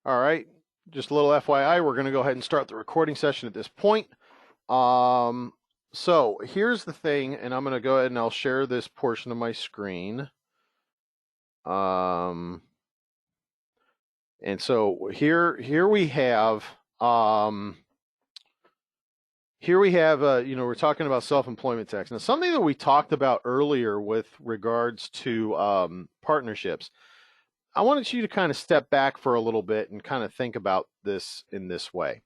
All right, just a little FYI, we're going to go ahead and start the recording session at this point. Um, so here's the thing, and I'm going to go ahead and I'll share this portion of my screen. Um, and so here we have we're talking about self-employment tax. Now, something that we talked about earlier with regards to partnerships. I wanted you to kind of step back for a little bit and kind of think about this in this way.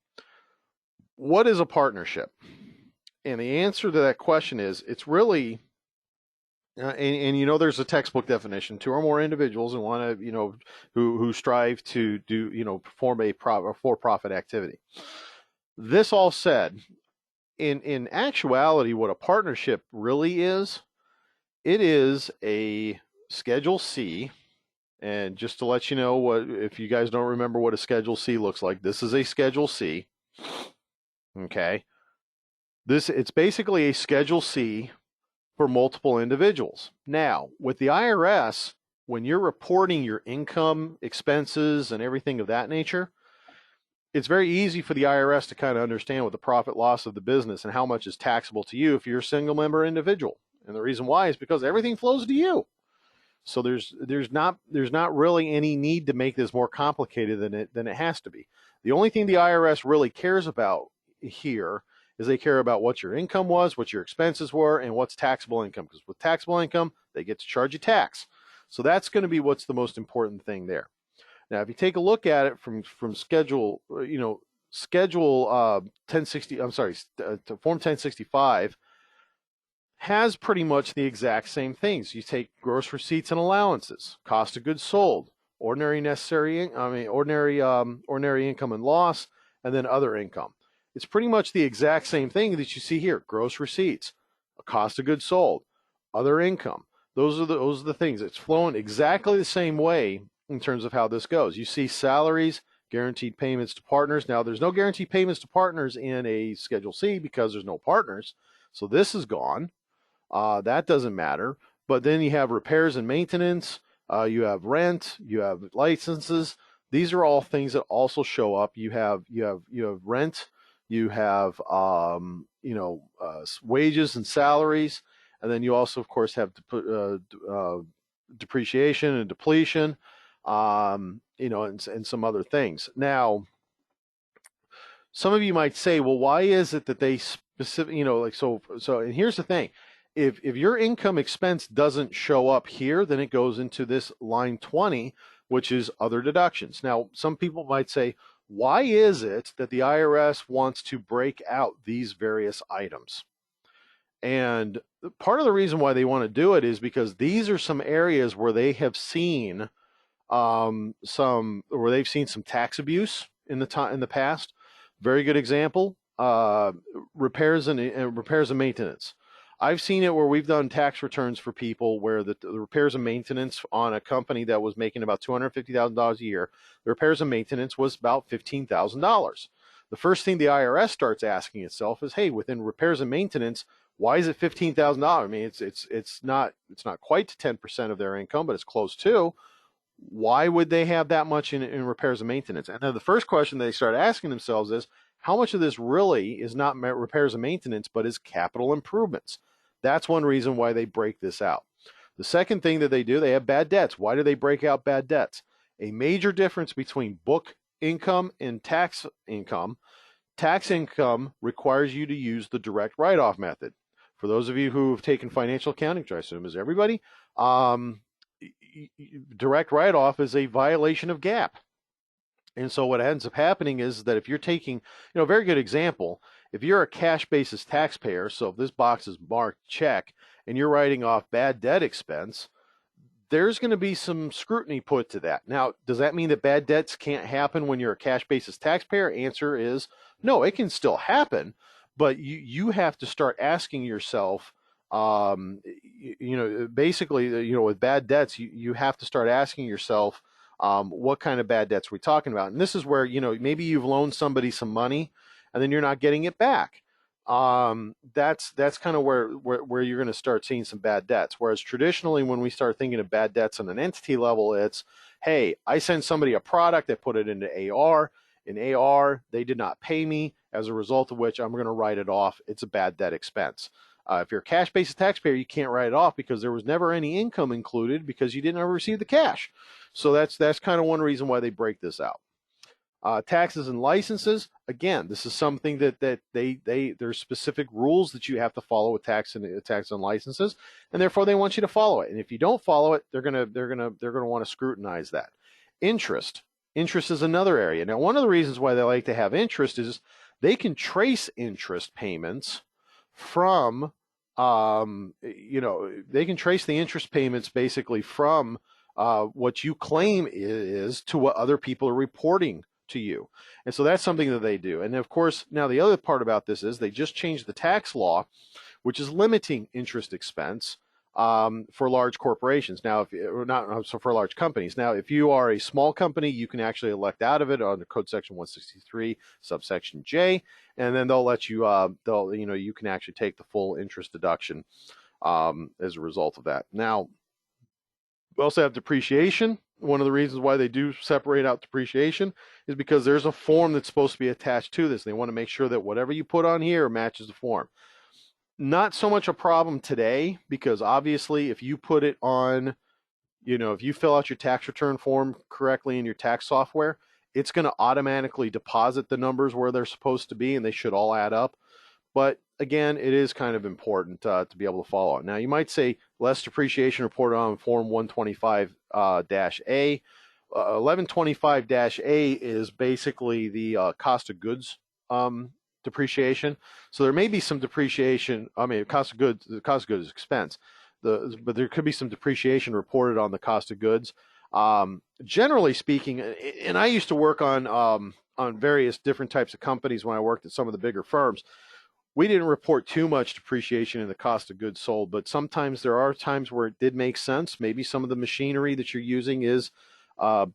What is a partnership? And the answer to that question is it's really, there's a textbook definition: two or more individuals and want to, who strive to do, perform a for-profit activity. This all said, in actuality, what a partnership really is, it is a Schedule C. And just to let you know, what if you guys don't remember what a Schedule C looks like, this is a Schedule C. Okay. It's basically a Schedule C for multiple individuals. Now, with the IRS, when you're reporting your income, expenses, and everything of that nature, it's very easy for the IRS to kind of understand what the profit loss of the business and how much is taxable to you if you're a single member individual. And the reason why is because everything flows to you. So there's not really any need to make this more complicated than it has to be. The only thing the IRS really cares about here is they care about what your income was, what your expenses were, and what's taxable income. Because with taxable income, they get to charge you tax. So that's going to be what's the most important thing there. Now, if you take a look at it from Schedule, Schedule 1060, I'm sorry, Form 1065 has pretty much the exact same things. You take gross receipts and allowances, cost of goods sold, ordinary income and loss, and then other income. It's pretty much the exact same thing that you see here: gross receipts, cost of goods sold, other income. Those are the things. It's flowing exactly the same way in terms of how this goes. You see salaries, guaranteed payments to partners. Now, there's no guaranteed payments to partners in a Schedule C because there's no partners. So this is gone. That doesn't matter. But then you have repairs and maintenance. You have rent. You have licenses. These are all things that also show up. You have rent. You have wages and salaries, and then you also, of course, have depreciation and depletion, and some other things. Now, some of you might say, well, why is it that they specific, so? And here's the thing: if your income expense doesn't show up here, then it goes into this line 20, which is other deductions. Now, some people might say, why is it that the IRS wants to break out these various items? And part of the reason why they want to do it is because these are some areas where they have seen they've seen some tax abuse in the past. Very good example: repairs and maintenance. I've seen it where we've done tax returns for people where the repairs and maintenance on a company that was making about $250,000 a year, the repairs and maintenance was about $15,000. The first thing the IRS starts asking itself is, hey, within repairs and maintenance, why is it $15,000? I mean, it's not quite to 10% of their income, but it's close to. Why would they have that much in repairs and maintenance? And then the first question they start asking themselves is, how much of this really is not repairs and maintenance, but is capital improvements? That's one reason why they break this out. The second thing that they do, they have bad debts. Why do they break out bad debts? A major difference between book income and tax income. Tax income requires you to use the direct write-off method. For those of you who have taken financial accounting, which I assume is everybody, direct write-off is a violation of GAAP. And so what ends up happening is that if you're taking, a very good example, if you're a cash basis taxpayer, so if this box is marked check and you're writing off bad debt expense, there's going to be some scrutiny put to that. Now, does that mean that bad debts can't happen when you're a cash basis taxpayer? Answer is no, it can still happen, but you have to start asking yourself, basically, with bad debts, you have to start asking yourself, what kind of bad debts are we talking about? And this is where, maybe you've loaned somebody some money and then you're not getting it back. That's kind of where you're going to start seeing some bad debts. Whereas traditionally, when we start thinking of bad debts on an entity level, it's, hey, I sent somebody a product, I put it into AR. In AR, they did not pay me, as a result of which I'm going to write it off. It's a bad debt expense. If you're a cash basis taxpayer, you can't write it off because there was never any income included because you didn't ever receive the cash. So that's kind of one reason why they break this out. Taxes and licenses, again, this is something that there's specific rules that you have to follow with tax and licenses, and therefore they want you to follow it. And if you don't follow it, they're gonna want to scrutinize that. Interest is another area. Now, one of the reasons why they like to have interest is they can trace interest payments from they can trace the interest payments basically from what you claim is to what other people are reporting to you. And so that's something that they do. And of course, now the other part about this is they just changed the tax law, which is limiting interest expense for large corporations. Now, for large companies. Now, if you are a small company, you can actually elect out of it under Code Section 163, subsection J, and then they'll let you, you can actually take the full interest deduction as a result of that. Now, we also have depreciation. One of the reasons why they do separate out depreciation is because there's a form that's supposed to be attached to this. They want to make sure that whatever you put on here matches the form. Not so much a problem today, because obviously if you put it on, if you fill out your tax return form correctly in your tax software, it's going to automatically deposit the numbers where they're supposed to be, and they should all add up. But again, it is kind of important to be able to follow it. Now, you might say less depreciation reported on Form 125-A. 1125-A is basically the cost of goods depreciation. So there may be some depreciation. I mean, the cost of goods is expense. But there could be some depreciation reported on the cost of goods. Generally speaking, and I used to work on various different types of companies when I worked at some of the bigger firms. We didn't report too much depreciation in the cost of goods sold, but sometimes there are times where it did make sense. Maybe some of the machinery that you're using is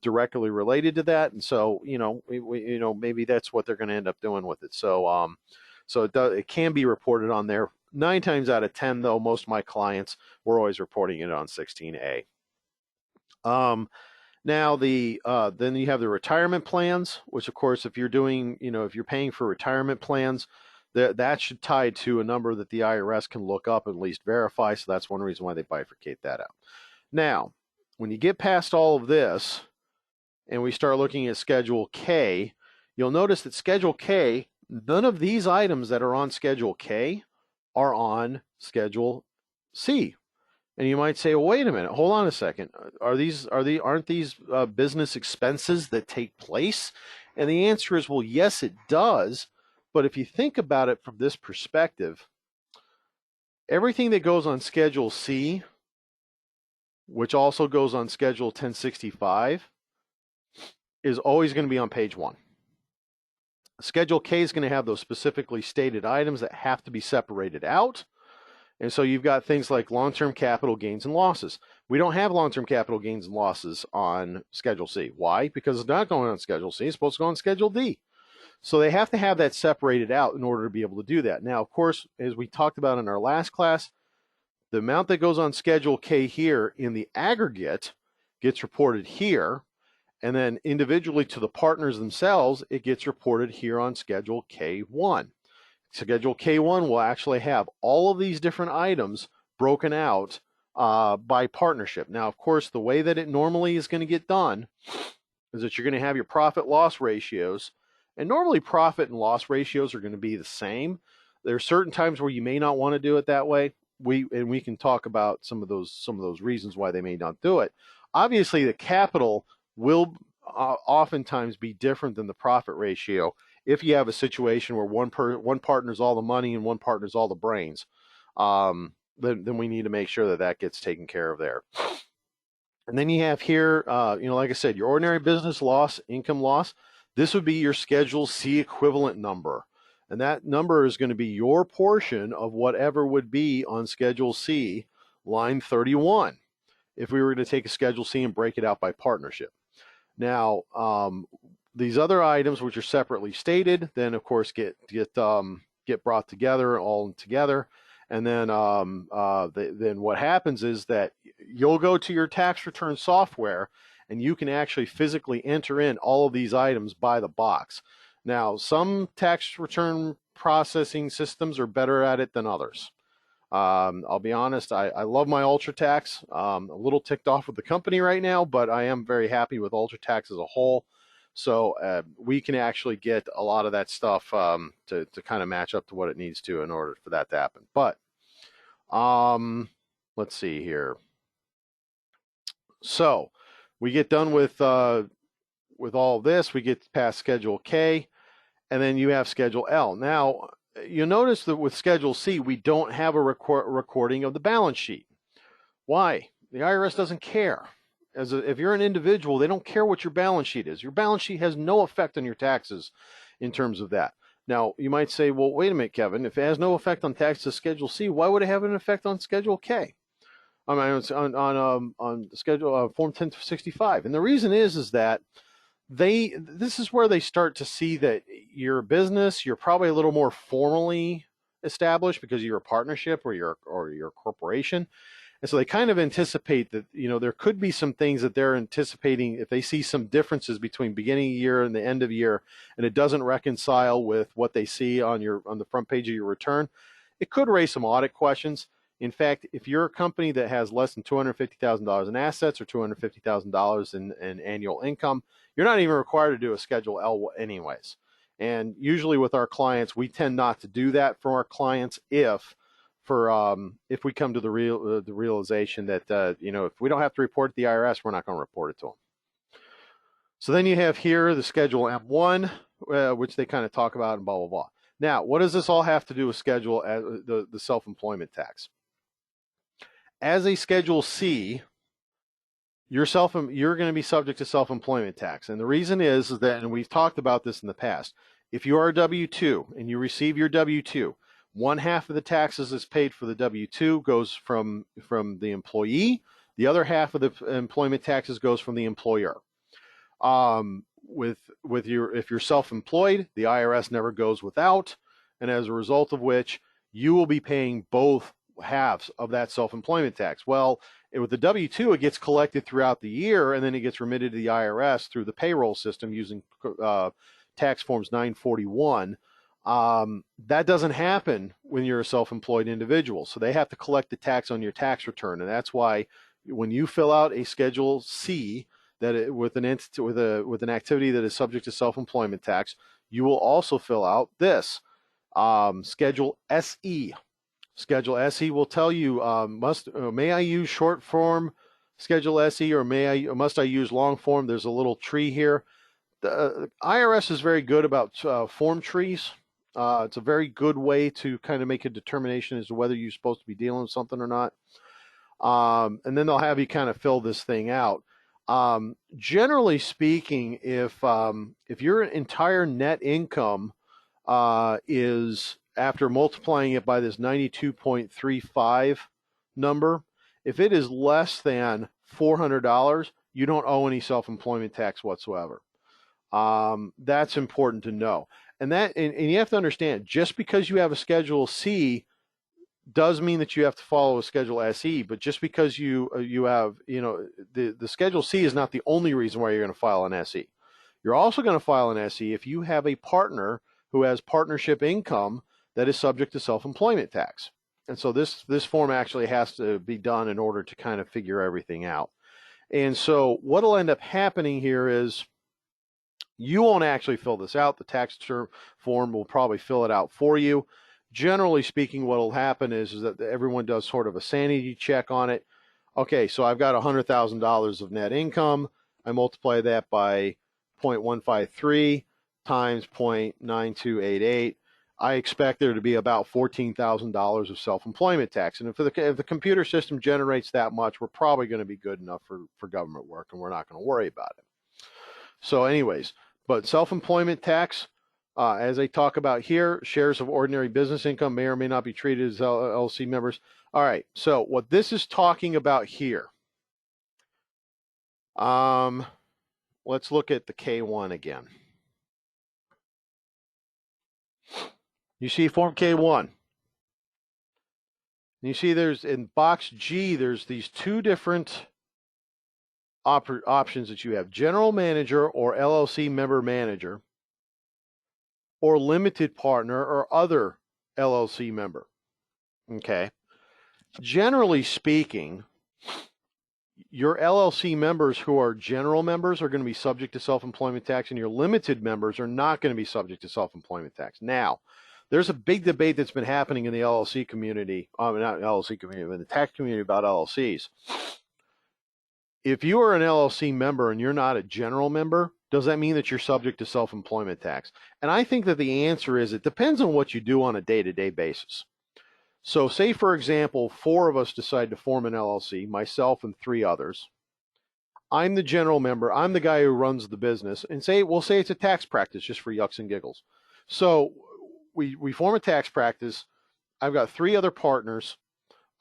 directly related to that, and so maybe that's what they're going to end up doing with it. So it can be reported on there. 9 times out of 10, though, most of my clients were always reporting it on 16A. Now then you have the retirement plans, which of course, if you're doing, if you're paying for retirement plans, that should tie to a number that the IRS can look up and at least verify. So that's one reason why they bifurcate that out. Now, when you get past all of this and we start looking at Schedule K, you'll notice that Schedule K, none of these items that are on Schedule K are on Schedule C. And you might say, well, wait a minute, hold on a second. Aren't these business expenses that take place? And the answer is, well, yes, it does. But if you think about it from this perspective, everything that goes on Schedule C, which also goes on Schedule 1065, is always going to be on page 1. Schedule K is going to have those specifically stated items that have to be separated out. And so you've got things like long-term capital gains and losses. We don't have long-term capital gains and losses on Schedule C. Why? Because it's not going on Schedule C. It's supposed to go on Schedule D. So they have to have that separated out in order to be able to do that. Now, of course, as we talked about in our last class, the amount that goes on Schedule K here in the aggregate gets reported here, and then individually to the partners themselves, it gets reported here on Schedule K1. Schedule K1 will actually have all of these different items broken out by partnership. Now, of course, the way that it normally is going to get done is that you're going to have your profit-loss ratios. And normally profit and loss ratios are going to be the same. There are certain times where you may not want to do it that way. We can talk about some of those reasons why they may not do it. Obviously, the capital will oftentimes be different than the profit ratio if you have a situation where one partner's all the money and one partner's all the brains. Then we need to make sure that gets taken care of there. And then you have here, like I said, your ordinary business loss, income loss. This would be your Schedule C equivalent number. And that number is going to be your portion of whatever would be on Schedule C, line 31, if we were going to take a Schedule C and break it out by partnership. Now, these other items, which are separately stated, then of course get brought together, all together. And then then what happens is that you'll go to your tax return software, and you can actually physically enter in all of these items by the box. Now, some tax return processing systems are better at it than others. I'll be honest, I love my UltraTax. A little ticked off with the company right now, but I am very happy with UltraTax as a whole. So we can actually get a lot of that stuff to kind of match up to what it needs to in order for that to happen. But let's see here. So we get done with all of this. We get past Schedule K, and then you have Schedule L. Now, you'll notice that with Schedule C, we don't have a recording of the balance sheet. Why? The IRS doesn't care. If you're an individual, they don't care what your balance sheet is. Your balance sheet has no effect on your taxes in terms of that. Now, you might say, well, wait a minute, Kevin. If it has no effect on taxes Schedule C, why would it have an effect on Schedule K? I mean, on Schedule Form 1065. And the reason is that this is where they start to see that your business, you're probably a little more formally established because you're a partnership or you're a corporation. And so they kind of anticipate that, there could be some things that they're anticipating if they see some differences between beginning of year and the end of year, and it doesn't reconcile with what they see on the front page of your return. It could raise some audit questions. In fact, if you're a company that has less than $250,000 in assets or $250,000 in annual income, you're not even required to do a Schedule L anyways. And usually with our clients, we tend not to do that for our clients if we come to the realization that if we don't have to report to the IRS, we're not going to report it to them. So then you have here the Schedule M1, which they kind of talk about and blah blah blah. Now, what does this all have to do with Schedule the self-employment tax? As a Schedule C, you're going to be subject to self-employment tax, and the reason is that, and we've talked about this in the past. If you are a W-2 and you receive your W-2, one half of the taxes that's paid for the W-2 goes from the employee. The other half of the employment taxes goes from the employer. If you're self-employed, the IRS never goes without, and as a result of which, you will be paying both halves of that self-employment tax. Well, with the W-2, it gets collected throughout the year, and then it gets remitted to the IRS through the payroll system using tax forms 941. That doesn't happen when you're a self-employed individual. So they have to collect the tax on your tax return. And that's why when you fill out a Schedule C with an activity that is subject to self-employment tax, you will also fill out this Schedule SE. Schedule SE will tell you may I use short form Schedule SE or must I use long form? There's a little tree here. The IRS is very good about form trees. It's a very good way to kind of make a determination as to whether you're supposed to be dealing with something or not. And then they'll have you kind of fill this thing out. Generally speaking, if your entire net income is, after multiplying it by this 92.35 number, if it is less than $400, you don't owe any self-employment tax whatsoever. That's important to know. And you have to understand, just because you have a Schedule C does mean that you have to follow a Schedule SE, but just because you have, the Schedule C is not the only reason why you're going to file an SE. You're also going to file an SE if you have a partner who has partnership income that is subject to self-employment tax. And so this form actually has to be done in order to kind of figure everything out. And so what will end up happening here is you won't actually fill this out. The tax form will probably fill it out for you. Generally speaking, what will happen is that everyone does sort of a sanity check on it. Okay, so I've got $100,000 of net income. I multiply that by 0.153 times 0.9288. I expect there to be about $14,000 of self-employment tax. And if the computer system generates that much, we're probably going to be good enough for government work, and we're not going to worry about it. So anyways, but self-employment tax, as they talk about here, shares of ordinary business income may or may not be treated as LLC members. All right, so what this is talking about here, let's look at the K1 again. You see Form K1. You see there's, in box G, there's these two different options that you have: general manager or LLC member manager, or limited partner or other LLC member. Okay. Generally speaking, your LLC members who are general members are going to be subject to self-employment tax, and your limited members are not going to be subject to self-employment tax. Now, there's a big debate that's been happening in the LLC community, not LLC community, but in the tax community about LLCs. If you are an LLC member and you're not a general member, does that mean that you're subject to self-employment tax? And I think that the answer is it depends on what you do on a day-to-day basis. So say, for example, 4 of us decide to form an LLC, myself and 3 others. I'm the general member. I'm the guy who runs the business. And we'll say it's a tax practice just for yucks and giggles. So we form a tax practice. I've got 3 other partners.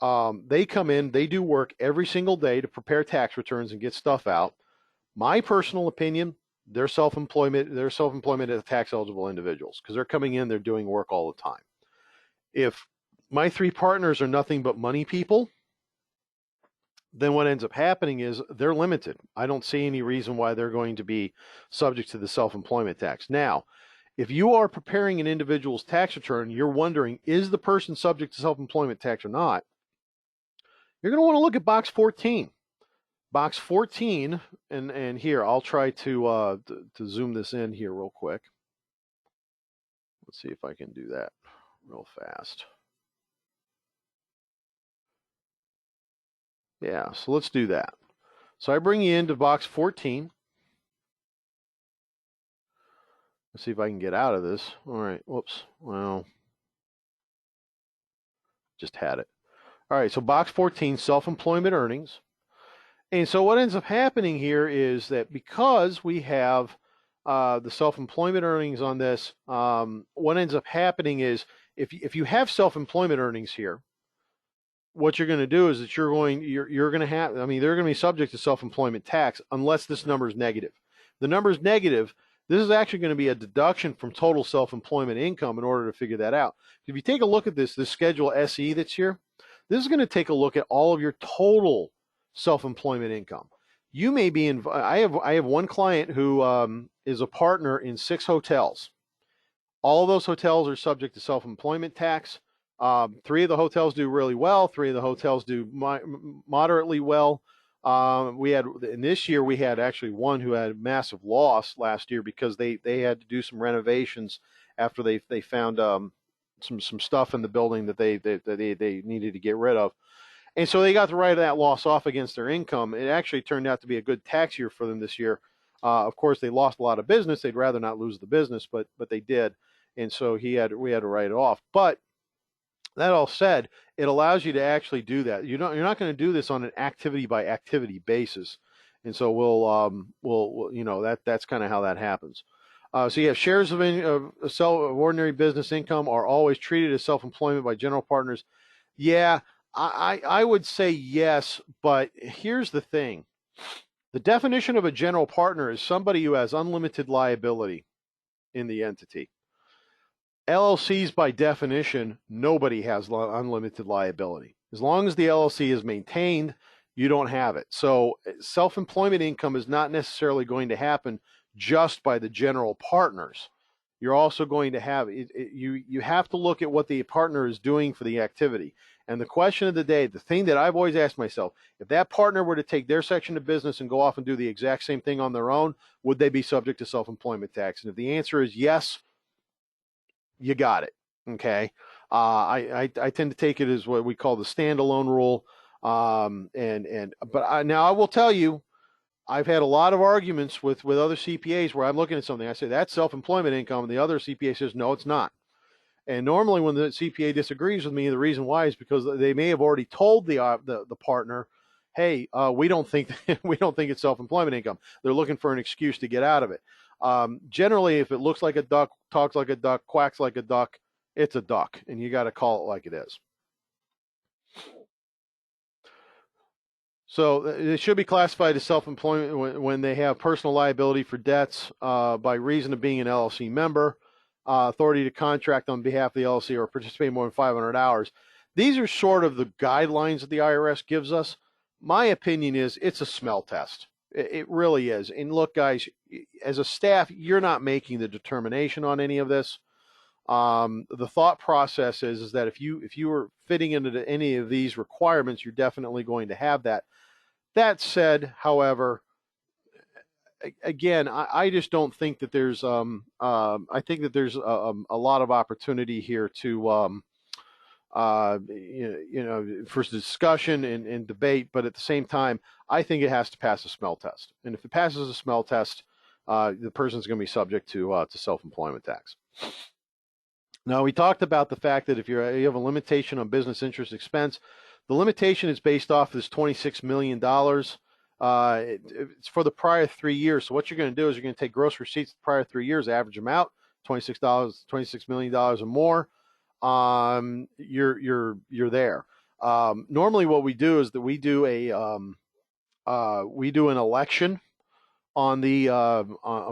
They come in, they do work every single day to prepare tax returns and get stuff out. My personal opinion, they're self-employment as tax eligible individuals because they're coming in, they're doing work all the time. If my 3 partners are nothing but money people, then what ends up happening is they're limited. I don't see any reason why they're going to be subject to the self-employment tax. Now, if you are preparing an individual's tax return, you're wondering, is the person subject to self-employment tax or not? You're going to want to look at box 14. Box 14, and here, I'll try to zoom this in here real quick. Let's see if I can do that real fast. Yeah, so let's do that. So I bring you into box 14. Let's see if I can get out of this. All right, whoops. Well, just had it. All right, so box 14, self-employment earnings. And so what ends up happening here is that because we have the self-employment earnings on this, what ends up happening is if you have self-employment earnings here, what you're going to do is that you're going to have, they're going to be subject to self-employment tax unless this number is negative. The number is negative. This is actually going to be a deduction from total self-employment income in order to figure that out. If you take a look at this Schedule SE that's here, this is going to take a look at all of your total self-employment income. You may be in, I have one client who is a partner in 6 hotels. All of those hotels are subject to self-employment tax. 3 of the hotels do really well. 3 of the hotels do moderately well. In this year, we had actually one who had massive loss last year because they had to do some renovations after they found some stuff in the building that they needed to get rid of. And so they got to write that loss off against their income. It actually turned out to be a good tax year for them this year. Of course, they lost a lot of business. They'd rather not lose the business, but they did. And so we had to write it off. But that all said, it allows you to actually do that. You're not going to do this on an activity by activity basis. And so we'll that's kind of how that happens. So you have shares of ordinary business income are always treated as self-employment by general partners. Yeah, I would say yes, but here's the thing. The definition of a general partner is somebody who has unlimited liability in the entity. LLCs, by definition, nobody has unlimited liability. As long as the LLC is maintained, you don't have it. So self-employment income is not necessarily going to happen just by the general partners. You're also going to have, you have to look at what the partner is doing for the activity. And the question of the day, the thing that I've always asked myself, if that partner were to take their section of business and go off and do the exact same thing on their own, would they be subject to self-employment tax? And if the answer is yes, you got it. Okay. I tend to take it as what we call the standalone rule. Now I will tell you, I've had a lot of arguments with other CPAs where I'm looking at something. I say that's self-employment income, and the other CPA says no, it's not. And normally when the CPA disagrees with me, the reason why is because they may have already told the partner, hey, we don't think it's self-employment income. They're looking for an excuse to get out of it. Generally, if it looks like a duck, talks like a duck, quacks like a duck, it's a duck, and you got to call it like it is. So it should be classified as self-employment when they have personal liability for debts by reason of being an LLC member, authority to contract on behalf of the LLC, or participate more than 500 hours. These are sort of the guidelines that the IRS gives us. My opinion is it's a smell test. It really is. And look, guys, as a staff, you're not making the determination on any of this. The thought process is that if you are fitting into any of these requirements, you're definitely going to have that. That said, however, again, I just don't think that there's I think that there's a lot of opportunity here to for discussion and debate, but at the same time, I think it has to pass a smell test. And if it passes a smell test, the person's going to be subject to self-employment tax. Now, we talked about the fact that if you have a limitation on business interest expense, the limitation is based off this $26 million. It's for the prior 3 years. So what you're going to do is you're going to take gross receipts the prior 3 years, average them out, $26 million or more. You're there. Normally, what we do is that we do an election on the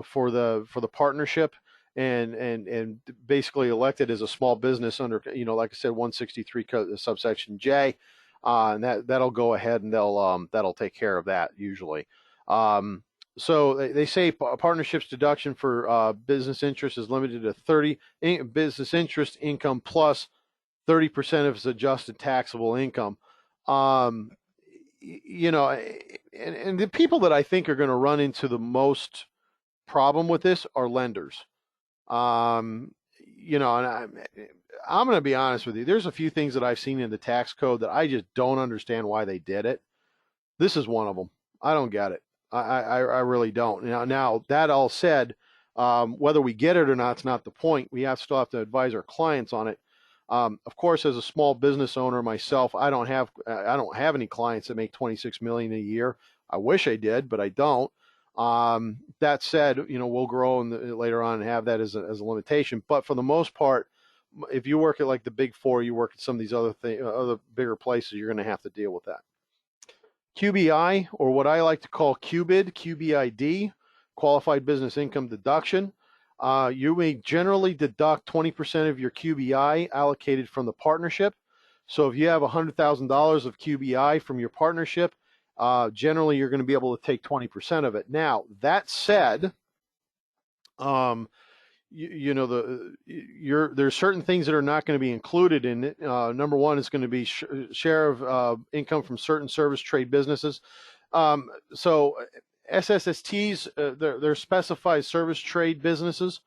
for the partnership, and basically elected as a small business under, like I said, 163 subsection J, and that'll go ahead and that'll take care of that usually. So they say partnerships deduction for business interest is limited to 30 business interest income plus 30% of its adjusted taxable income. And the people that I think are going to run into the most problem with this are lenders. And I'm going to be honest with you. There's a few things that I've seen in the tax code that I just don't understand why they did it. This is one of them. I don't get it. I really don't. Now that all said, whether we get it or not, it's not the point. We still have to advise our clients on it. Of course, as a small business owner myself, I don't have any clients that make $26 million a year. I wish I did, but I don't. That said, we'll grow later on and have that as a limitation. But for the most part, if you work at like the Big Four, you work at some of these other bigger places, you're going to have to deal with that. QBI, or what I like to call QBID, qualified business income deduction. You may generally deduct 20% of your QBI allocated from the partnership. So if you have $100,000 of QBI from your partnership, generally you're going to be able to take 20% of it. Now, that said, there's certain things that are not going to be included in it. Number one is going to be share of income from certain service trade businesses. So SSSTs, they're specified service trade businesses.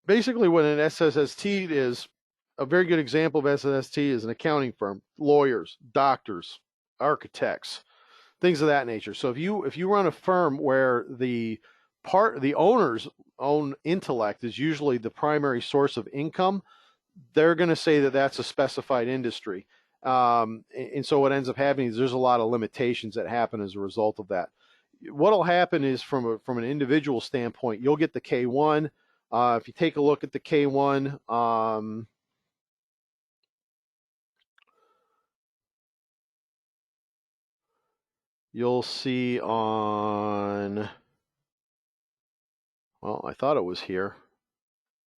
Basically, what an SSST is, a very good example of SSST is an accounting firm, lawyers, doctors, architects, things of that nature. So if you run a firm where the owner's own intellect is usually the primary source of income, they're going to say that that's a specified industry. And so what ends up happening is there's a lot of limitations that happen as a result of that. What'll happen is from an individual standpoint, you'll get the K1. If you take a look at the K1, you'll see on, well, I thought it was here.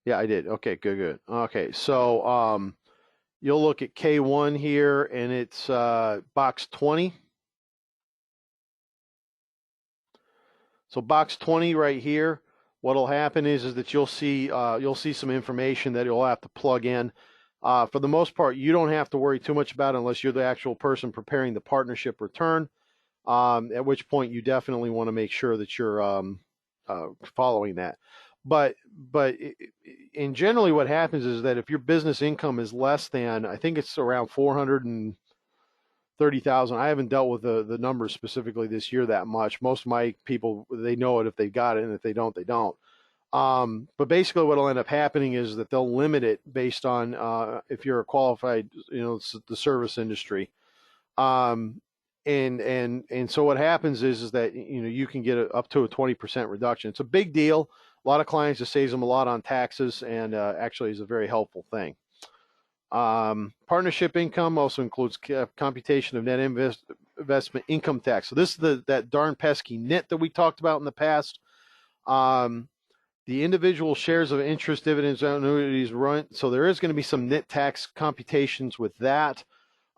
Yeah, I did. Okay, good. Okay, so you'll look at K1 here, and it's box 20. So box 20 right here, what'll happen is that you'll see some information that you'll have to plug in. For the most part, you don't have to worry too much about it unless you're the actual person preparing the partnership return, at which point you definitely want to make sure that you're following that. But in generally what happens is that if your business income is less than, I think it's around 430,000. I haven't dealt with the numbers specifically this year that much. Most of my people, they know it if they got it, and if they don't, they don't. But basically what will end up happening is that they'll limit it based on if you're a qualified, the service industry. And so what happens is that you can get up to a 20% reduction. It's a big deal. A lot of clients, it saves them a lot on taxes, and actually is a very helpful thing. Partnership income also includes computation of net investment income tax. So this is that darn pesky NIT that we talked about in the past. The individual shares of interest, dividends, annuities run. So there is going to be some NIT tax computations with that.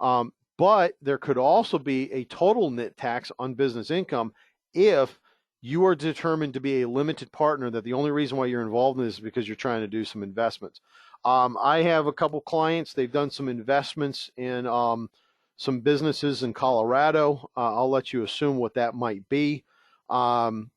But there could also be a total NIT tax on business income if you are determined to be a limited partner, that the only reason why you're involved in this is because you're trying to do some investments. I have a couple clients. They've done some investments in some businesses in Colorado. I'll let you assume what that might be. Um,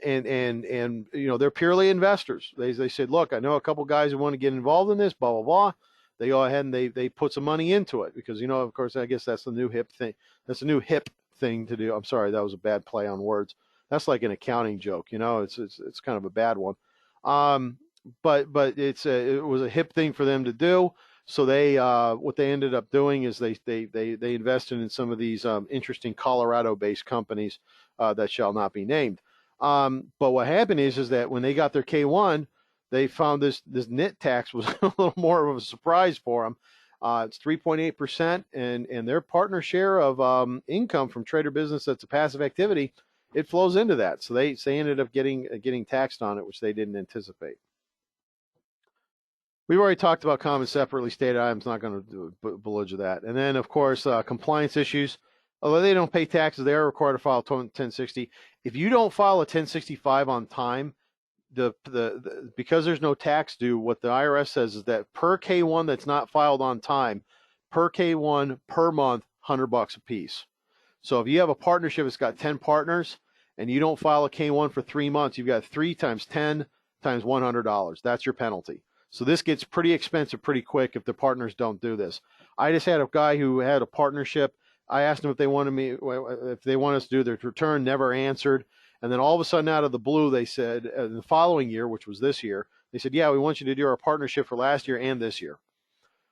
and you know, they're purely investors. They said, look, I know a couple guys who want to get involved in this, blah blah blah. They go ahead and they put some money into it because, you know, of course, I guess that's the new hip thing. That's a new hip thing to do. I'm sorry, that was a bad play on words. That's like an accounting joke, you know. It's kind of a bad one. Um, but it was a hip thing for them to do. So they what they ended up doing is they invested in some of these interesting Colorado-based companies that shall not be named. But what happened is that when they got their K1, they found this net tax was a little more of a surprise for them. It's 3.8%, and their partner share of income from trader business that's a passive activity, it flows into that. So they ended up getting taxed on it, which they didn't anticipate. We've already talked about common separately stated items. Not going to belabor that. And then, of course, compliance issues. Although they don't pay taxes, they are required to file a 1060. If you don't file a 1065 on time, because there's no tax due, what the IRS says is that per K1 that's not filed on time, per K1 per month, $100 a piece. So if you have a partnership that's got 10 partners and you don't file a K1 for 3 months, you've got 3 times 10 times $100. That's your penalty. So this gets pretty expensive pretty quick if the partners don't do this. I just had a guy who had a partnership. I asked them if they want us to do their return, never answered. And then all of a sudden, out of the blue, they said, in the following year, which was this year, they said, yeah, we want you to do our partnership for last year and this year.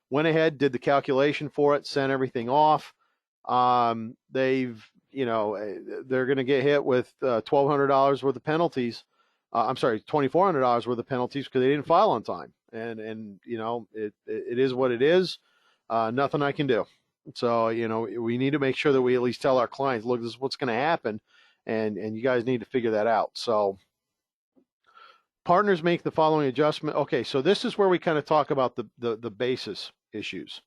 Went ahead, did the calculation for it, sent everything off. They've, you know, they're going to get hit with $1,200 worth of penalties. I'm sorry, $2,400 worth of penalties because they didn't file on time. And you know, it is what it is. Nothing I can do. So, you know, we need to make sure that we at least tell our clients, look, this is what's going to happen. And you guys need to figure that out. So partners make the following adjustment. Okay, so this is where we kind of talk about the basis issues.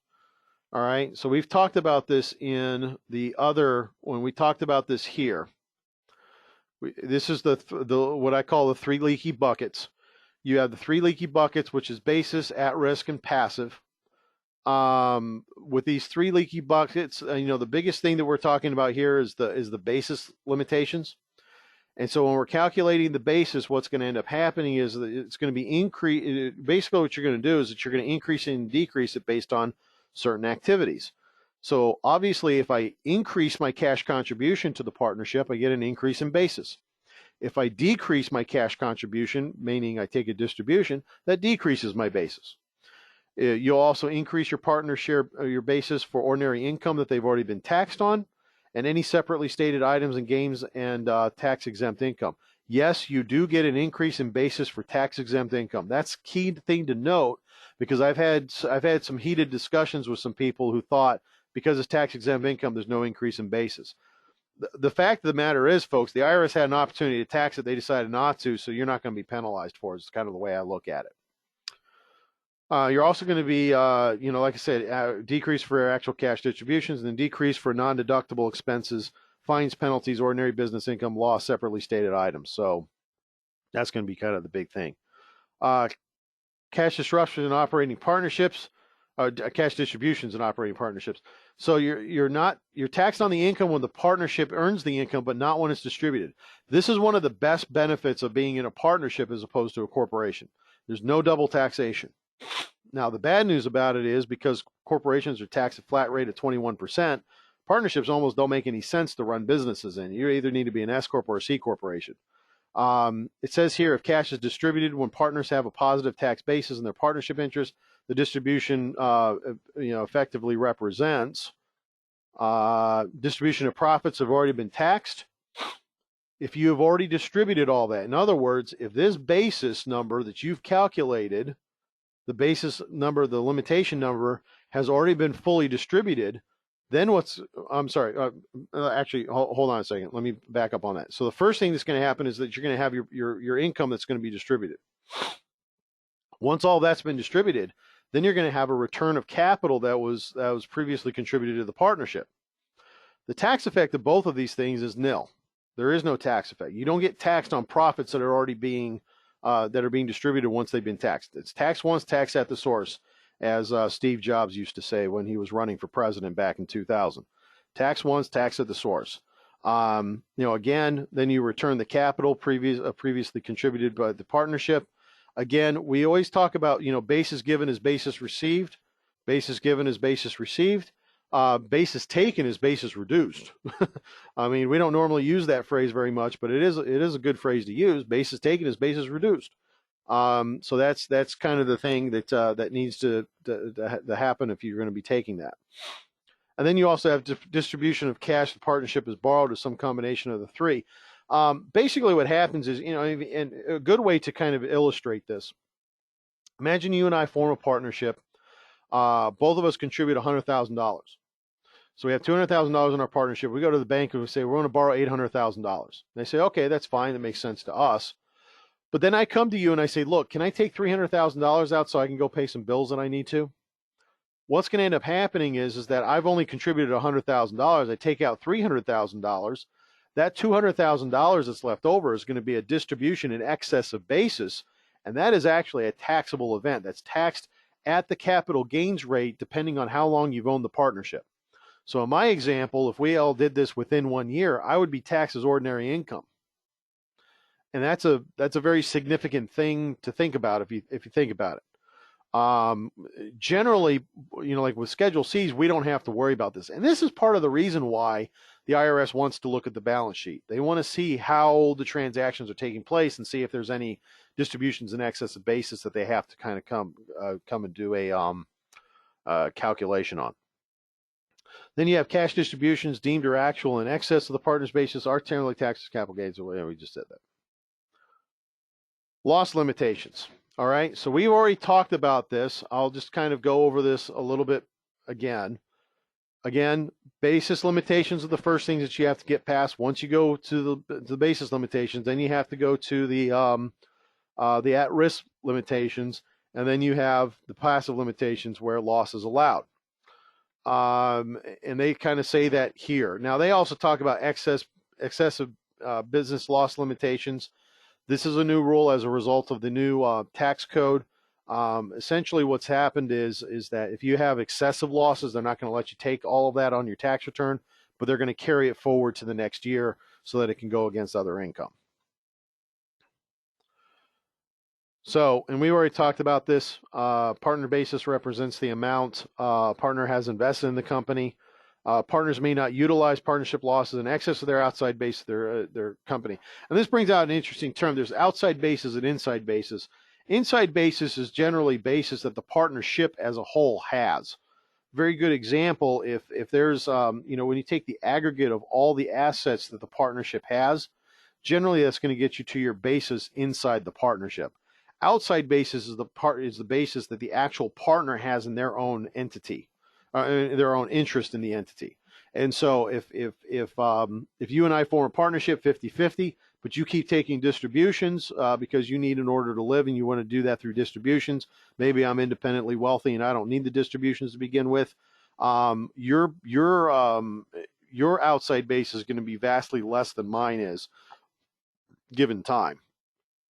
All right, so we've talked about this in the other, when we talked about this here. This is the what I call the 3 leaky buckets. You have the 3 leaky buckets, which is basis, at risk, and passive. With these 3 leaky buckets, you know, the biggest thing that we're talking about here is the basis limitations. And so when we're calculating the basis, what's going to end up happening is that it's going to be basically what you're going to do is that you're going to increase and decrease it based on certain activities. So obviously, if I increase my cash contribution to the partnership, I get an increase in basis. If I decrease my cash contribution, meaning I take a distribution, that decreases my basis. You'll also increase your partner share, your basis for ordinary income that they've already been taxed on, and any separately stated items and gains and tax-exempt income. Yes, you do get an increase in basis for tax-exempt income. That's key thing to note, because I've had some heated discussions with some people who thought because it's tax-exempt income, there's no increase in basis. The fact of the matter is, folks, the IRS had an opportunity to tax it. They decided not to, so you're not going to be penalized for it. It's kind of the way I look at it. You're also going to be, you know, like I said, decrease for actual cash distributions, and then decrease for non-deductible expenses, fines, penalties, ordinary business income, loss, separately stated items. So that's going to be kind of the big thing. Cash disruption in operating partnerships, cash distributions in operating partnerships. So you're taxed on the income when the partnership earns the income, but not when it's distributed. This is one of the best benefits of being in a partnership as opposed to a corporation. There's no double taxation. Now, the bad news about it is because corporations are taxed at a flat rate of 21%, partnerships almost don't make any sense to run businesses in. You either need to be an S corp or a C corporation. It says here, if cash is distributed when partners have a positive tax basis in their partnership interest, the distribution, effectively represents distribution of profits have already been taxed. If you have already distributed all that, in other words, if this basis number that you've calculated, the basis number, the limitation number, has already been fully distributed, then actually, hold on a second. Let me back up on that. So the first thing that's going to happen is that you're going to have your income that's going to be distributed. Once all that's been distributed, then you're going to have a return of capital that was previously contributed to the partnership. The tax effect of both of these things is nil. There is no tax effect. You don't get taxed on profits that are already being distributed once they've been taxed. It's tax once, tax at the source, as Steve Jobs used to say when he was running for president back in 2000. Tax once, tax at the source. Again, then you return the capital previously contributed by the partnership. Again, we always talk about, basis given is basis received. Basis given is basis received. Basis taken is basis reduced. I mean, we don't normally use that phrase very much, but it is a good phrase to use. Basis taken is basis reduced. So that's kind of the thing that needs to happen if you're going to be taking that. And then you also have distribution of cash the partnership is borrowed, or some combination of the three. Basically, what happens is, and a good way to kind of illustrate this. Imagine you and I form a partnership. Both of us contribute $100,000. So we have $200,000 in our partnership. We go to the bank and we say, we're going to borrow $800,000. They say, okay, that's fine. That makes sense to us. But then I come to you and I say, look, can I take $300,000 out so I can go pay some bills that I need to? What's going to end up happening is that I've only contributed $100,000. I take out $300,000. That $200,000 that's left over is going to be a distribution in excess of basis. And that is actually a taxable event. That's taxed at the capital gains rate, depending on how long you've owned the partnership. So in my example, if we all did this within 1 year, I would be taxed as ordinary income. And that's a very significant thing to think about if you think about it. Generally, like with Schedule Cs, we don't have to worry about this. And this is part of the reason why the IRS wants to look at the balance sheet. They want to see how the transactions are taking place and see if there's any distributions in excess of basis that they have to kind of come and do a calculation on. Then you have cash distributions deemed or actual in excess of the partner's basis are generally taxed as capital gains. We just said that. Loss limitations. All right, so we've already talked about this. I'll just kind of go over this a little bit again. Again, basis limitations are the first things that you have to get past. Once you go to the basis limitations, then you have to go to the at-risk limitations, and then you have the passive limitations where loss is allowed. And they kind of say that here. Now, they also talk about excessive business loss limitations. This is a new rule as a result of the new tax code. Essentially, what's happened is that if you have excessive losses, they're not going to let you take all of that on your tax return, but they're going to carry it forward to the next year so that it can go against other income. So, and we already talked about this. Partner basis represents the amount partner has invested in the company. Partners may not utilize partnership losses in excess of their outside base of their company. And this brings out an interesting term. There's outside basis and inside basis. Inside basis is generally basis that the partnership as a whole has. Very good example, if there's, when you take the aggregate of all the assets that the partnership has, generally that's going to get you to your basis inside the partnership. Outside basis is the basis that the actual partner has in their own entity. Their own interest in the entity. And so if you and I form a partnership 50-50, but you keep taking distributions because you need in order to live and you want to do that through distributions, maybe I'm independently wealthy and I don't need the distributions to begin with, your outside base is going to be vastly less than mine is given time.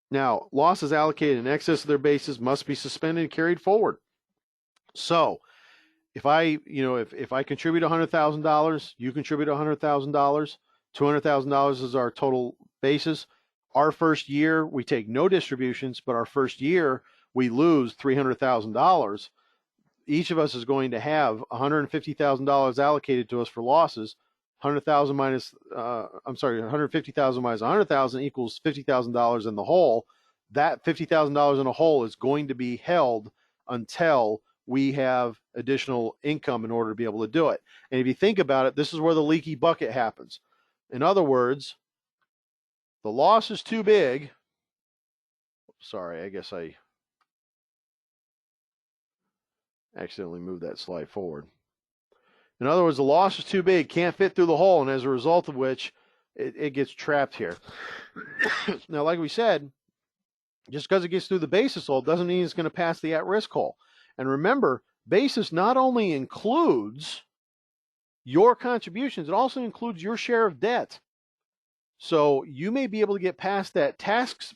Now, losses allocated in excess of their bases must be suspended and carried forward. So if I contribute $100,000, you contribute $100,000, $200,000 is our total basis. Our first year, we take no distributions, but our first year, we lose $300,000. Each of us is going to have $150,000 allocated to us for losses. $150,000 minus $100,000 equals $50,000 in the hole. That $50,000 in a hole is going to be held until we have additional income in order to be able to do it. And if you think about it, this is where the leaky bucket happens. In other words, the loss is too big. Sorry, I guess I accidentally moved that slide forward. In other words, the loss is too big, can't fit through the hole, and as a result of which, it gets trapped here. Now, like we said, just because it gets through the basis hole doesn't mean it's going to pass the at-risk hole. And remember, basis not only includes your contributions, it also includes your share of debt. So you may be able to get past that tax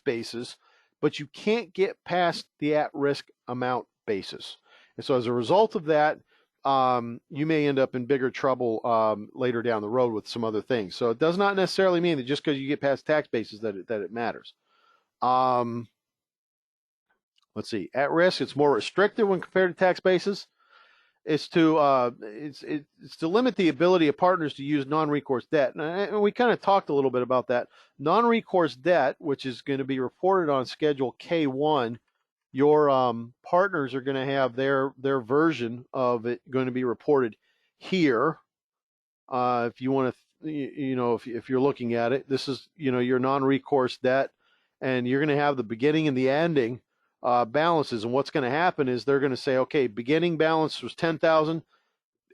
basis, but you can't get past the at-risk amount basis. And so as a result of that, you may end up in bigger trouble later down the road with some other things. So it does not necessarily mean that just because you get past tax basis that it matters. Let's see. At risk, it's more restrictive when compared to tax basis. It's to limit the ability of partners to use non-recourse debt, and we kind of talked a little bit about that. Non-recourse debt, which is going to be reported on Schedule K1, your partners are going to have their version of it going to be reported here. If you want to, if you're looking at it, this is your non-recourse debt, and you're going to have the beginning and the ending balances. And what's going to happen is they're going to say, okay, beginning balance was 10,000,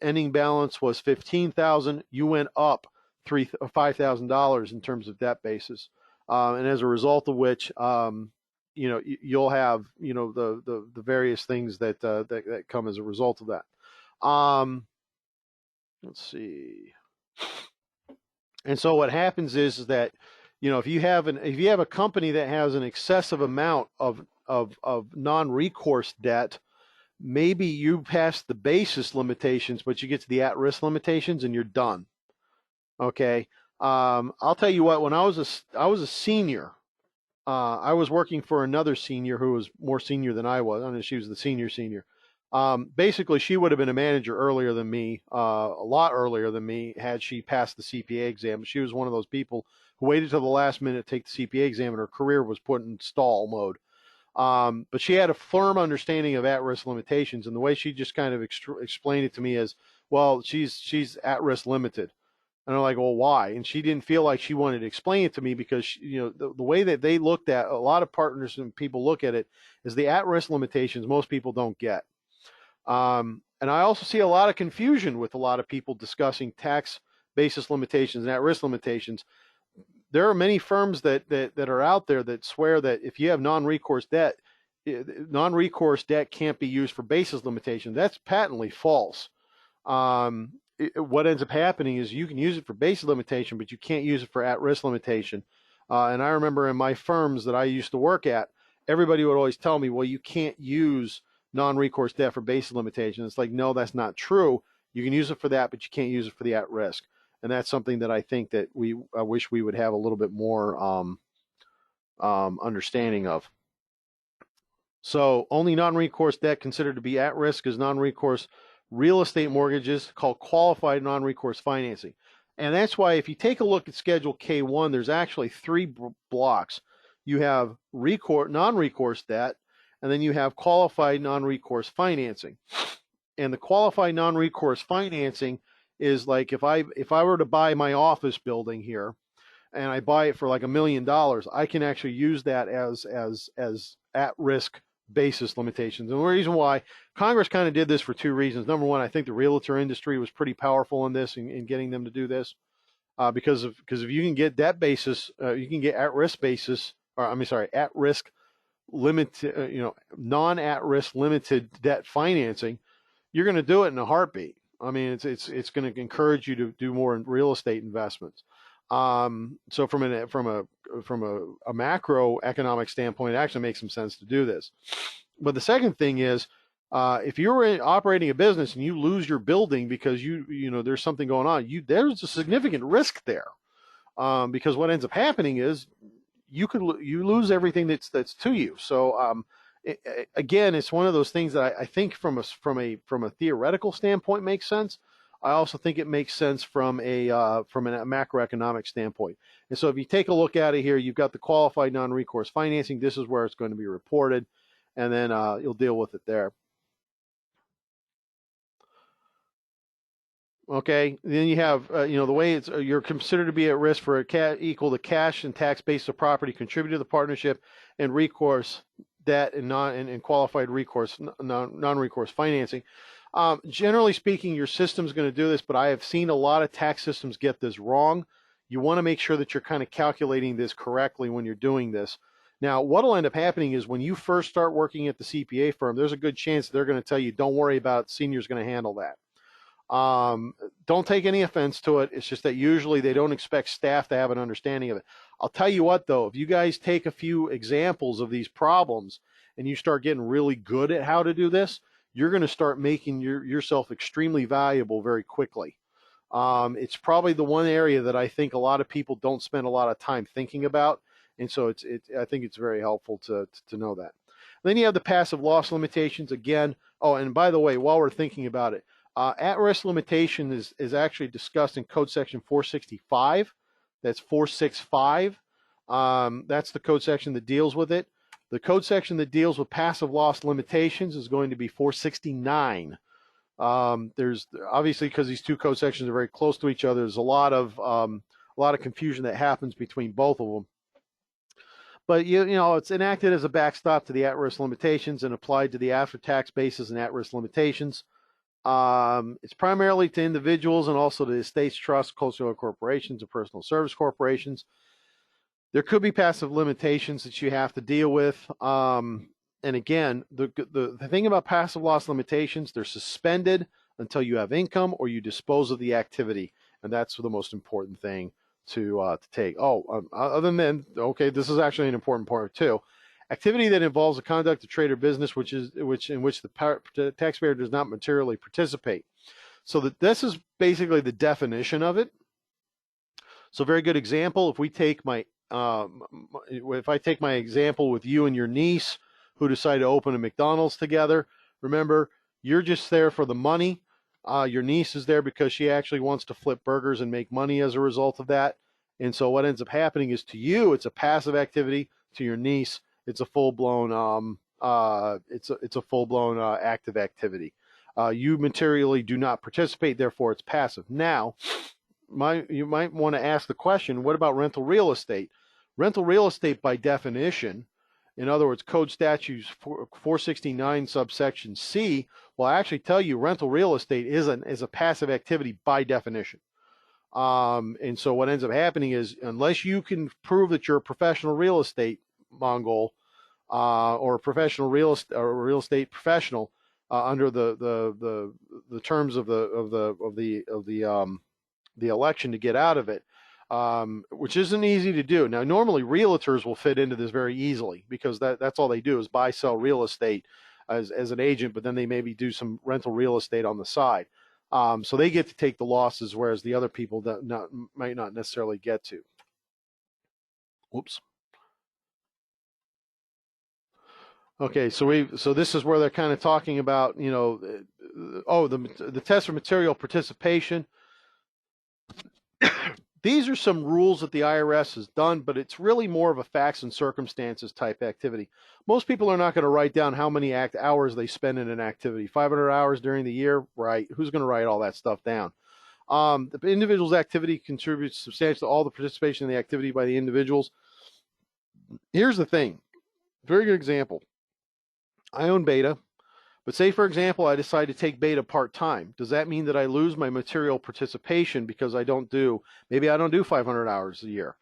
ending balance was 15,000. You went up $5,000 in terms of debt basis, and as a result of which, you'll have the various things that come as a result of that. Let's see. And so what happens is that if you have a company that has an excessive amount of non-recourse debt, maybe you pass the basis limitations, but you get to the at-risk limitations and you're done. Okay. I'll tell you what, when I was a senior, I was working for another senior who was more senior than I was. I don't know, she was the senior. Basically, she would have been a manager earlier than me, a lot earlier than me, had she passed the CPA exam. She was one of those people who waited till the last minute to take the CPA exam, and her career was put in stall mode. But she had a firm understanding of at-risk limitations, and the way she just kind of explained it to me is, well, she's at-risk limited. And I'm like, well, why? And she didn't feel like she wanted to explain it to me because, the way that they looked at, a lot of partners and people look at it, is the at-risk limitations most people don't get. And I also see a lot of confusion with a lot of people discussing tax basis limitations and at-risk limitations. There are many firms that are out there that swear that if you have non-recourse debt can't be used for basis limitation. That's patently false. What ends up happening is you can use it for basis limitation, but you can't use it for at-risk limitation. And I remember in my firms that I used to work at, everybody would always tell me, well, you can't use non-recourse debt for basis limitation. It's like, no, that's not true. You can use it for that, but you can't use it for the at-risk. And that's something that I think that I wish we would have a little bit more understanding of. So only non-recourse debt considered to be at risk is non-recourse real estate mortgages, called qualified non-recourse financing. And that's why if you take a look at Schedule K1, there's actually three blocks. You have non-recourse debt, and then you have qualified non-recourse financing. And the qualified non-recourse financing is like if I were to buy my office building here, and I buy it for like $1 million, I can actually use that as at-risk basis limitations. And the reason why Congress kind of did this for two reasons. Number one, I think the realtor industry was pretty powerful in this, in getting them to do this, because if you can get debt basis, you can get at-risk basis, or at-risk limited, non-at-risk limited debt financing, you're going to do it in a heartbeat. I mean, it's going to encourage you to do more in real estate investments. So from a macroeconomic standpoint, it actually makes some sense to do this. But the second thing is, if you're operating a business and you lose your building because there's something going on, there's a significant risk there, because what ends up happening is you lose everything that's to you. So again, it's one of those things that I think from a theoretical standpoint makes sense. I also think it makes sense from a macroeconomic standpoint. And so if you take a look at it here, you've got the qualified non-recourse financing. This is where it's going to be reported, and then you'll deal with it there. Okay, then you have the way you're considered to be at risk for equal to cash and tax base of property contributed to the partnership and recourse debt and qualified recourse non-recourse financing. Generally speaking, your system's going to do this, but I have seen a lot of tax systems get this wrong. You want to make sure that you're kind of calculating this correctly when you're doing this. Now, what will end up happening is when you first start working at the CPA firm, there's a good chance they're going to tell you, don't worry about it, senior's going to handle that. Don't take any offense to it. It's just that usually they don't expect staff to have an understanding of it. I'll tell you what, though, if you guys take a few examples of these problems and you start getting really good at how to do this, you're going to start making yourself extremely valuable very quickly. It's probably the one area that I think a lot of people don't spend a lot of time thinking about, and so I think it's very helpful to know that. Then you have the passive loss limitations again. Oh, and by the way, while we're thinking about it, at-risk limitation is actually discussed in Code Section 465. That's 465. That's the code section that deals with it. The code section that deals with passive loss limitations is going to be 469. There's obviously, because these two code sections are very close to each other, there's a lot of confusion that happens between both of them. But you know, it's enacted as a backstop to the at-risk limitations and applied to the after-tax basis and at-risk limitations. It's primarily to individuals and also to estates, trusts, cultural corporations, and personal service corporations. There could be passive limitations that you have to deal with. And again, the thing about passive loss limitations, they're suspended until you have income or you dispose of the activity, and that's the most important thing to take. Other than, okay, this is actually an important part too. Activity that involves the conduct of trade or business in which the taxpayer does not materially participate. So this is basically the definition of it. So very good example. If we take if I take my example with you and your niece who decide to open a McDonald's together, remember, you're just there for the money. Your niece is there because she actually wants to flip burgers and make money as a result of that. And so what ends up happening is, to you, it's a passive activity. To your niece, it's a full-blown active activity. You materially do not participate, therefore it's passive. Now, you might want to ask the question, what about rental real estate? Rental real estate, by definition, in other words, Code Statutes 469 subsection C, will actually tell you rental real estate is a passive activity by definition. And so what ends up happening is, unless you can prove that you're a professional real estate Mongol, or a professional real estate professional under the terms of the election to get out of it, which isn't easy to do. Now, normally realtors will fit into this very easily because that's all they do is buy, sell real estate as an agent, but then they maybe do some rental real estate on the side. So they get to take the losses, whereas the other people might not necessarily get to. Whoops. Okay, so this is where they're kind of talking about, you know, the test for material participation. These are some rules that the IRS has done, but it's really more of a facts and circumstances type activity. Most people are not going to write down how many hours they spend in an activity. 500 hours during the year, right? Who's going to write all that stuff down? The individual's activity contributes substantially to all the participation in the activity by the individuals. Here's the thing. Very good example. I own Beta, but say, for example, I decide to take Beta part-time. Does that mean that I lose my material participation because maybe I don't do 500 hours a year?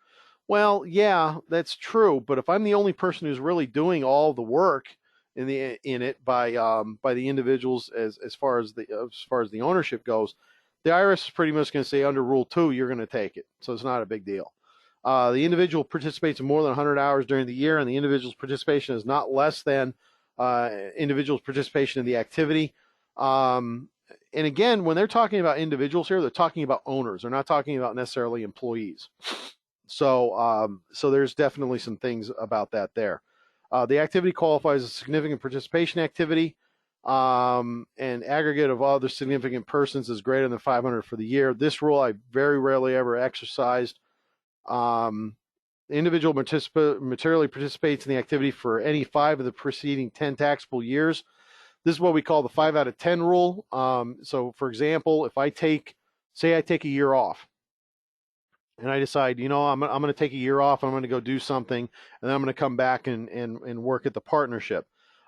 Well, yeah, that's true, but if I'm the only person who's really doing all the work in it by the individuals as far as the ownership goes, the IRS is pretty much going to say under Rule 2, you're going to take it. So it's not a big deal. The individual participates in more than 100 hours during the year, and the individual's participation is not less than individuals' participation in the activity. And again, when they're talking about individuals here, they're talking about owners. They're not talking about necessarily employees. So there's definitely some things about that there. The activity qualifies as a significant participation activity, and aggregate of other significant persons is greater than 500 for the year. This rule I very rarely ever exercised. The individual materially participates in the activity for any 5 of the preceding 10 taxable years. This is what we call the 5 out of 10 rule. So, for example, if I take a year off, and I decide, you know, I'm going to take a year off, I'm going to go do something, and then I'm going to come back and work at the partnership.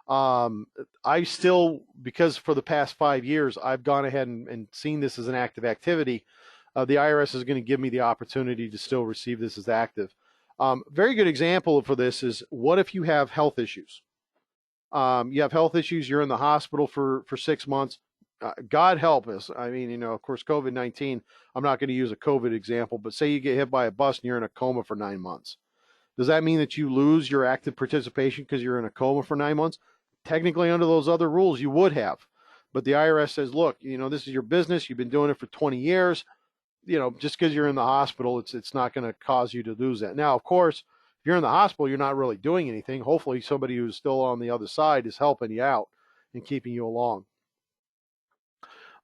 I still, because for the past 5 years, I've gone ahead and seen this as an active activity, the IRS is going to give me the opportunity to still receive this as active. Very good example for this is, what if you have health issues? You have health issues, you're in the hospital for 6 months. God help us. I mean, of course, COVID-19, I'm not going to use a COVID example, but say you get hit by a bus and you're in a coma for 9 months. Does that mean that you lose your active participation because you're in a coma for 9 months? Technically, under those other rules, you would have. But the IRS says, look, this is your business. You've been doing it for 20 years. Just because you're in the hospital, it's not going to cause you to lose that. Now, of course, if you're in the hospital, you're not really doing anything. Hopefully, somebody who's still on the other side is helping you out and keeping you along.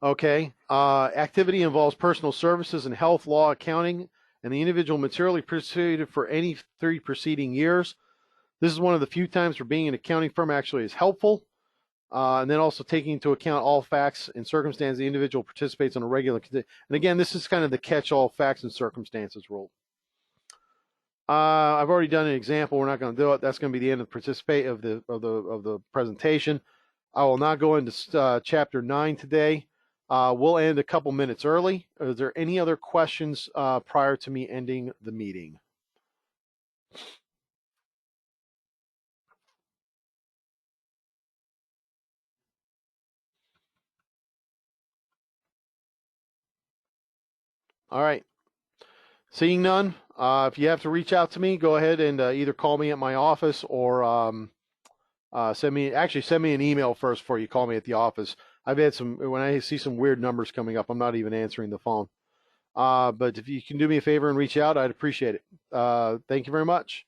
Okay. Activity involves personal services and health, law, accounting, and the individual materially participated for any 3 preceding years. This is one of the few times where being an accounting firm actually is helpful. And then also taking into account all facts and circumstances the individual participates on a regular. And again, this is kind of the catch-all facts and circumstances rule. I've already done an example. We're not going to do it. That's going to be the end of the presentation. I will not go into chapter 9 today. We'll end a couple minutes early. Is there any other questions prior to me ending the meeting? All right. Seeing none, if you have to reach out to me, go ahead and either call me at my office or send me an email first before you call me at the office. I've had when I see some weird numbers coming up, I'm not even answering the phone. But if you can do me a favor and reach out, I'd appreciate it. Thank you very much.